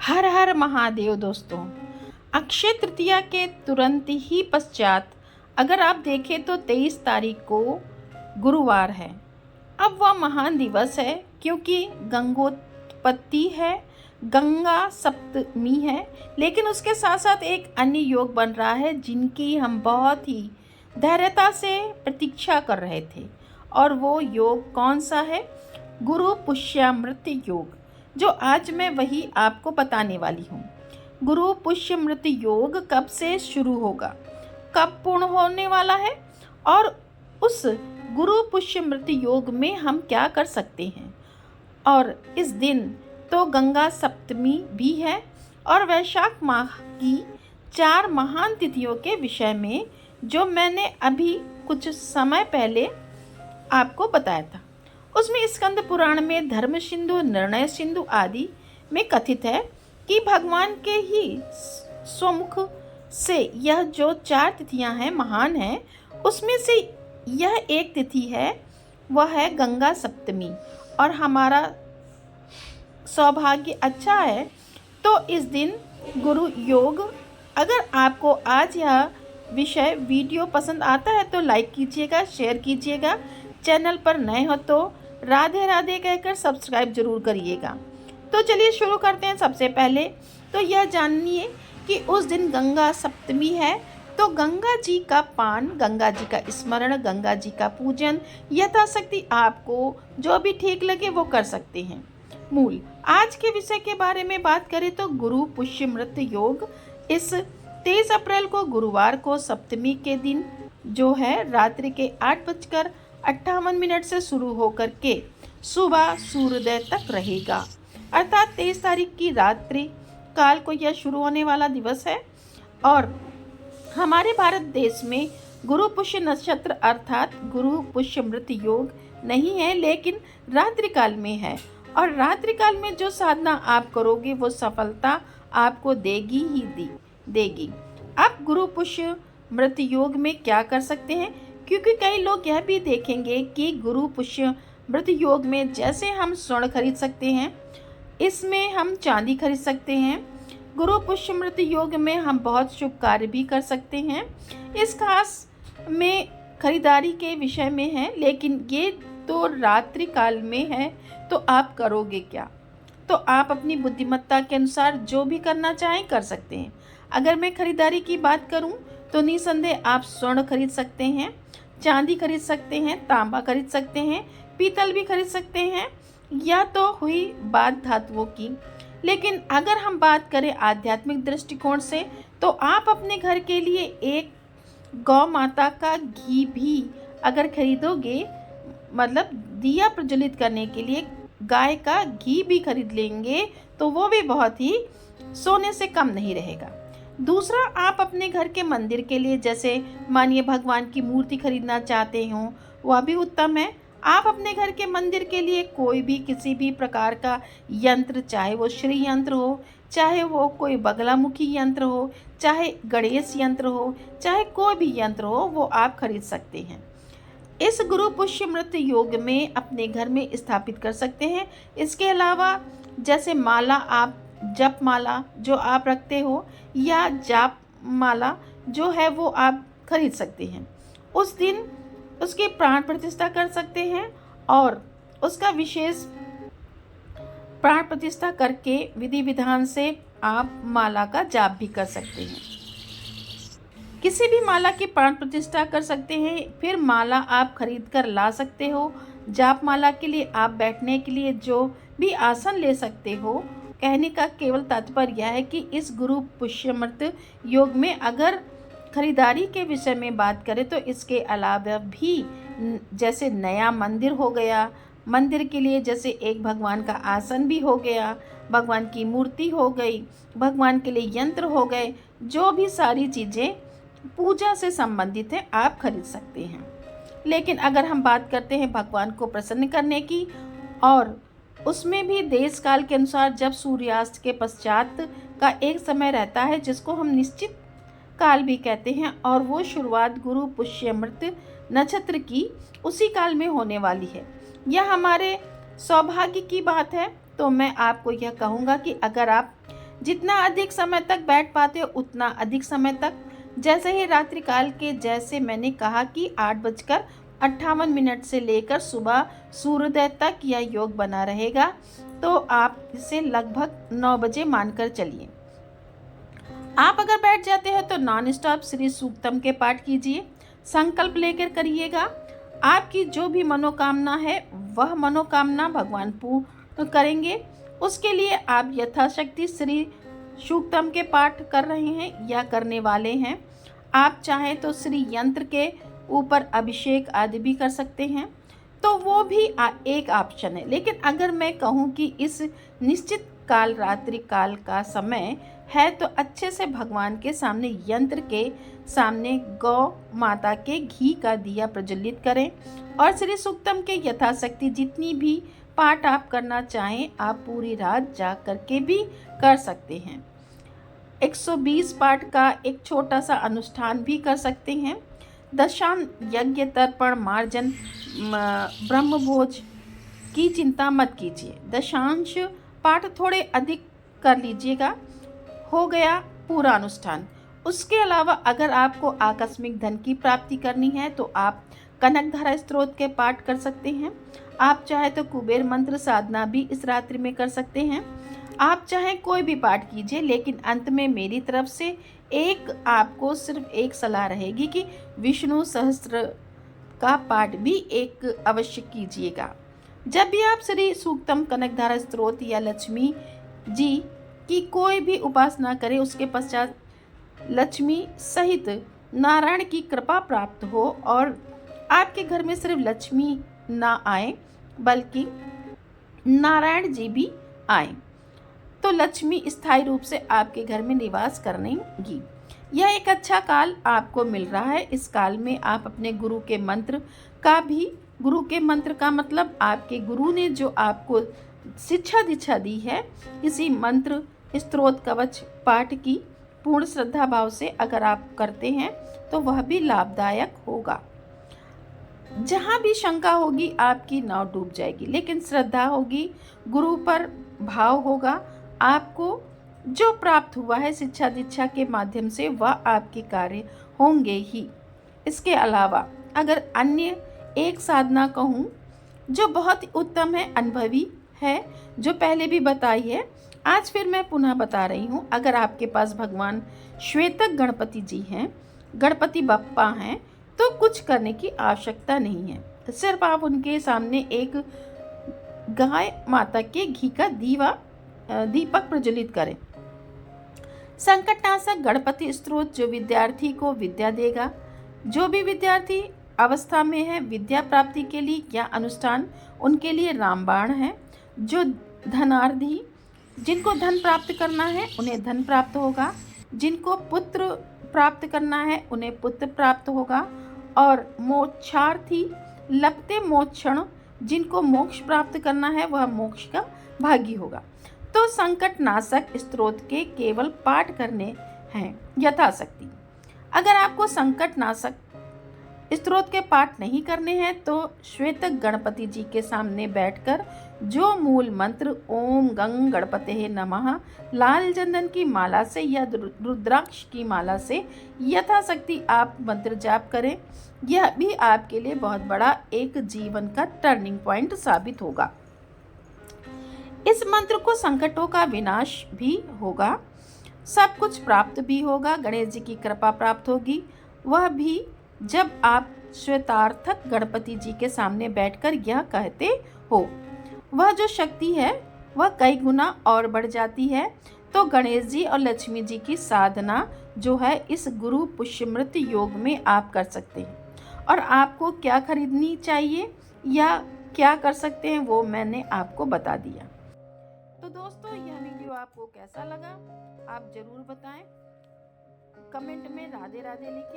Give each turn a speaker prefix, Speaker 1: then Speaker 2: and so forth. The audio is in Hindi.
Speaker 1: हर हर महादेव दोस्तों। अक्षय तृतीया के तुरंत ही पश्चात अगर आप देखें तो 23 तारीख को गुरुवार है। अब वह महान दिवस है क्योंकि गंगोत्पत्ति है, गंगा सप्तमी है। लेकिन उसके साथ साथ एक अन्य योग बन रहा है जिनकी हम बहुत ही धैर्यता से प्रतीक्षा कर रहे थे। और वो योग कौन सा है? गुरु पुष्यामृत योग, जो आज मैं वही आपको बताने वाली हूँ। गुरु पुष्यामृत योग कब से शुरू होगा, कब पूर्ण होने वाला है और उस गुरु पुष्यामृत योग में हम क्या कर सकते हैं। और इस दिन तो गंगा सप्तमी भी है और वैशाख माह की 4 महान तिथियों के विषय में जो मैंने अभी कुछ समय पहले आपको बताया था, उसमें स्कंद पुराण में धर्म सिंधु, निर्णय सिंधु आदि में कथित है कि भगवान के ही स्वमुख से यह जो 4 तिथियां हैं महान हैं, उसमें से यह एक तिथि है, वह है गंगा सप्तमी। और हमारा सौभाग्य अच्छा है तो इस दिन गुरु योग। अगर आपको आज यह विषय वीडियो पसंद आता है तो लाइक कीजिएगा, शेयर कीजिएगा। चैनल पर नए हो तो राधे राधे कहकर सब्सक्राइब जरूर करिएगा। तो चलिए शुरू करते हैं। सबसे पहले तो यह जानिए कि उस दिन गंगा सप्तमी है तो गंगा जी का पान, गंगा जी का स्मरण, गंगा जी का पूजन यथाशक्ति आपको जो भी ठीक लगे वो कर सकते हैं। मूल आज के विषय के बारे में बात करें तो गुरु पुष्यामृत योग इस 23 अप्रैल को गुरुवार को सप्तमी के दिन जो है रात्रि के 8:58 से शुरू होकर के सुबह सूर्योदय तक रहेगा। अर्थात 23 तारीख की रात्रि काल को यह शुरू होने वाला दिवस है। और हमारे भारत देश में गुरु पुष्य नक्षत्र अर्थात गुरु पुष्यामृत योग नहीं है, लेकिन रात्रि काल में है। और रात्रि काल में जो साधना आप करोगे वो सफलता आपको देगी ही देगी। आप गुरु पुष्यामृत योग में क्या कर सकते हैं, क्योंकि कई लोग यह भी देखेंगे कि गुरु पुष्यामृत योग में जैसे हम स्वर्ण खरीद सकते हैं, इसमें हम चांदी खरीद सकते हैं। गुरु पुष्यामृत योग में हम बहुत शुभ कार्य भी कर सकते हैं। इस खास में खरीदारी के विषय में है, लेकिन ये तो रात्रि काल में है तो आप करोगे क्या? तो आप अपनी बुद्धिमत्ता के अनुसार जो भी करना चाहें कर सकते हैं। अगर मैं खरीदारी की बात करूं तो निसंदेह आप स्वर्ण खरीद सकते हैं, चांदी खरीद सकते हैं, तांबा खरीद सकते हैं, पीतल भी खरीद सकते हैं। या तो हुई बात धातुओं की। लेकिन अगर हम बात करें आध्यात्मिक दृष्टिकोण से तो आप अपने घर के लिए एक गौ माता का घी भी अगर खरीदोगे, मतलब दिया प्रज्वलित करने के लिए गाय का घी भी खरीद लेंगे तो वो भी बहुत ही सोने से कम नहीं रहेगा। दूसरा, आप अपने घर के मंदिर के लिए जैसे मानिए भगवान की मूर्ति खरीदना चाहते हो, वह भी उत्तम है। आप अपने घर के मंदिर के लिए कोई भी किसी भी प्रकार का यंत्र, चाहे वो श्री यंत्र हो, चाहे वो कोई बगलामुखी यंत्र हो, चाहे गणेश यंत्र हो, चाहे कोई भी यंत्र हो, वो आप खरीद सकते हैं। इस गुरु पुष्यामृत योग में अपने घर में स्थापित कर सकते हैं। इसके अलावा जैसे माला, आप जप माला जो आप रखते हो या जाप माला जो है वो आप खरीद सकते हैं। उस दिन उसकी प्राण प्रतिष्ठा कर सकते हैं और उसका विशेष प्राण प्रतिष्ठा करके विधि विधान से आप माला का जाप भी कर सकते हैं। किसी भी माला की प्राण प्रतिष्ठा कर सकते हैं। फिर माला आप खरीद कर ला सकते हो। जाप माला के लिए आप बैठने के लिए जो भी आसन ले सकते हो। कहने का केवल तात्पर्य यह है कि इस गुरु पुष्यामृत योग में अगर खरीदारी के विषय में बात करें तो इसके अलावा भी जैसे नया मंदिर हो गया, मंदिर के लिए जैसे एक भगवान का आसन भी हो गया, भगवान की मूर्ति हो गई, भगवान के लिए यंत्र हो गए, जो भी सारी चीज़ें पूजा से संबंधित है आप खरीद सकते हैं। लेकिन अगर हम बात करते हैं भगवान को प्रसन्न करने की, और उसमें भी देश काल के अनुसार जब सूर्यास्त के पश्चात का एक समय रहता है जिसको हम निश्चित काल भी कहते हैं, और वो शुरुआत गुरु पुष्यामृत नक्षत्र की उसी काल में होने वाली है। यह हमारे सौभाग्य की बात है। तो मैं आपको यह कहूँगा कि अगर आप जितना अधिक समय तक बैठ पाते हो उतना अधिक समय तक। जैसे ही रात्रिकाल के, जैसे मैंने कहा कि 8:58 से लेकर सुबह सूर्योदय तक यह योग बना रहेगा, तो आप इसे लगभग 9 बजे मानकर चलिए। आप अगर बैठ जाते हैं तो नॉन स्टॉप श्री सूक्तम के पाठ कीजिए, संकल्प लेकर करिएगा। आपकी जो भी मनोकामना है वह मनोकामना भगवान पूर्ण करेंगे। उसके लिए आप यथाशक्ति श्री सूक्तम के पाठ कर रहे हैं या करने वाले हैं। आप चाहें तो श्री यंत्र के ऊपर अभिषेक आदि भी कर सकते हैं, तो वो भी एक ऑप्शन है। लेकिन अगर मैं कहूँ कि इस निश्चित काल रात्रि काल का समय है तो अच्छे से भगवान के सामने, यंत्र के सामने गौ माता के घी का दिया प्रज्वलित करें और श्री सूक्तम के यथाशक्ति जितनी भी पाठ आप करना चाहें आप पूरी रात जाग करके भी कर सकते हैं। 120 पाठ का एक छोटा सा अनुष्ठान भी कर सकते हैं। दशांश यज्ञ तर्पण मार्जन ब्रह्मभोज की चिंता मत कीजिए, दशांश पाठ थोड़े अधिक कर लीजिएगा, हो गया पूरा अनुष्ठान। उसके अलावा अगर आपको आकस्मिक धन की प्राप्ति करनी है तो आप कनकधारा स्तोत्र के पाठ कर सकते हैं। आप चाहे तो कुबेर मंत्र साधना भी इस रात्रि में कर सकते हैं। आप चाहे कोई भी पाठ कीजिए, लेकिन अंत में मेरी तरफ से आपको सिर्फ एक सलाह रहेगी कि विष्णु सहस्त्र का पाठ भी एक अवश्य कीजिएगा। जब भी आप श्री सूक्तम, कनकधारा स्तोत्र या लक्ष्मी जी की कोई भी उपासना करें, उसके पश्चात लक्ष्मी सहित नारायण की कृपा प्राप्त हो और आपके घर में सिर्फ लक्ष्मी ना आए बल्कि नारायण जी भी आए, तो लक्ष्मी स्थायी रूप से आपके घर में निवास करेंगी। यह एक अच्छा काल आपको मिल रहा है। इस काल में आप अपने गुरु के मंत्र का मतलब आपके गुरु ने जो आपको शिक्षा दीक्षा दी है, इसी मंत्र स्तोत्र कवच पाठ की पूर्ण श्रद्धा भाव से अगर आप करते हैं तो वह भी लाभदायक होगा। जहाँ भी शंका होगी आपकी नाव डूब जाएगी, लेकिन श्रद्धा होगी, गुरु पर भाव होगा, आपको जो प्राप्त हुआ है शिक्षा दीक्षा के माध्यम से वह आपके कार्य होंगे ही। इसके अलावा अगर अन्य एक साधना कहूँ जो बहुत ही उत्तम है, अनुभवी है, जो पहले भी बताई है, आज फिर मैं पुनः बता रही हूँ। अगर आपके पास भगवान श्वेतक गणपति जी हैं, गणपति बप्पा हैं, तो कुछ करने की आवश्यकता नहीं है। सिर्फ आप उनके सामने एक गाय माता के घी का दीपक प्रज्वलित करें। संकटनाशक गणपति स्तोत्र जो विद्यार्थी को विद्या देगा। जो भी विद्यार्थी अवस्था में है विद्या प्राप्ति के लिए यह अनुष्ठान उनके लिए रामबाण है। जो धनार्थी, जिनको धन प्राप्त करना है उन्हें धन प्राप्त होगा, जिनको पुत्र प्राप्त करना है उन्हें पुत्र प्राप्त होगा, और मोक्षार्थी लपते मोक्षण, जिनको मोक्ष प्राप्त करना है वह मोक्ष का भागी होगा। तो संकट नाशक स्तोत्र के केवल पाठ करने हैं यथाशक्ति। अगर आपको संकट नाशक स्तोत्र के पाठ नहीं करने हैं तो श्वेतक गणपति जी के सामने बैठकर जो मूल मंत्र ओम गंग गणपते नमः लाल चंदन की माला से या रुद्राक्ष की माला से यथाशक्ति आप मंत्र जाप करें। यह भी आपके लिए बहुत बड़ा एक जीवन का टर्निंग पॉइंट साबित होगा। इस मंत्र को संकटों का विनाश भी होगा, सब कुछ प्राप्त भी होगा, गणेश जी की कृपा प्राप्त होगी, वह भी जब आप श्वेतार्थक गणपति जी के सामने बैठकर यह कहते हो। वह जो शक्ति है वह कई गुना और बढ़ जाती है। तो गणेश जी और लक्ष्मी जी की साधना जो है इस गुरु पुष्यमृत योग में आप कर सकते हैं। और आपको क्या खरीदनी चाहिए या क्या कर सकते हैं वो मैंने आपको बता दिया। तो दोस्तों यह वीडियो आपको कैसा लगा आप ज़रूर बताएं, कमेंट में राधे राधे लिखें।